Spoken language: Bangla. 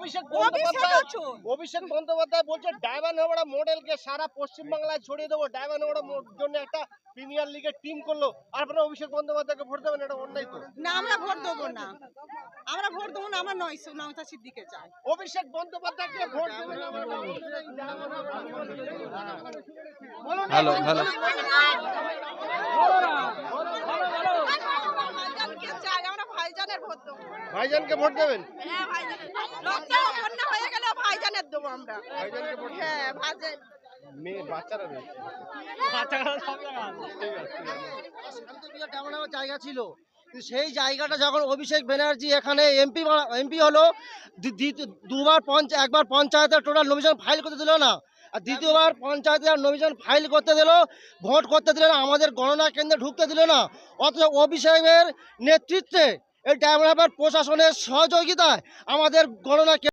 অভিষেক বন্দ্যোপাধ্যায় বলছে ডায়মন্ড মডেলকে সারা পশ্চিমবাংলায় ছড়িয়ে দেবো। ডায়মন্ড জন্য একটা প্রিমিয়ার লিগের টিম করলো, আর আপনারা অভিষেক বন্দ্যোপাধ্যায়কে ভোট দেবেন, এটা অন্যায় তো? না, আমরা ভোট দেবো না, আমরা ভোট দেবো না, আমরা নওশাদ সিদ্দিকীকে চাই। অভিষেক বন্দ্যোপাধ্যায়কে ভোট দেবেন না? হ্যালো হ্যালো ভাইজানকে ভোট দেবেন? মেয়ে বাচ্চারা রয়েছে, জায়গা ছিল, সেই জায়গাটা যখন অভিষেক ব্যানার্জি এখানে এমপি হলো, একবার পঞ্চায়েতের টোটাল নমিনেশন ফাইল করতে দিল না, আর দ্বিতীয়বার পঞ্চায়েতের নমিনেশন ফাইল করতে দিল, ভোট করতে দিল না, আমাদের গণনা কেন্দ্রে ঢুকতে দিল না। অথচ অভিষেকের নেতৃত্বে এই ডায়মন্ড হারবার প্রশাসনের সহযোগিতায় আমাদের গণনা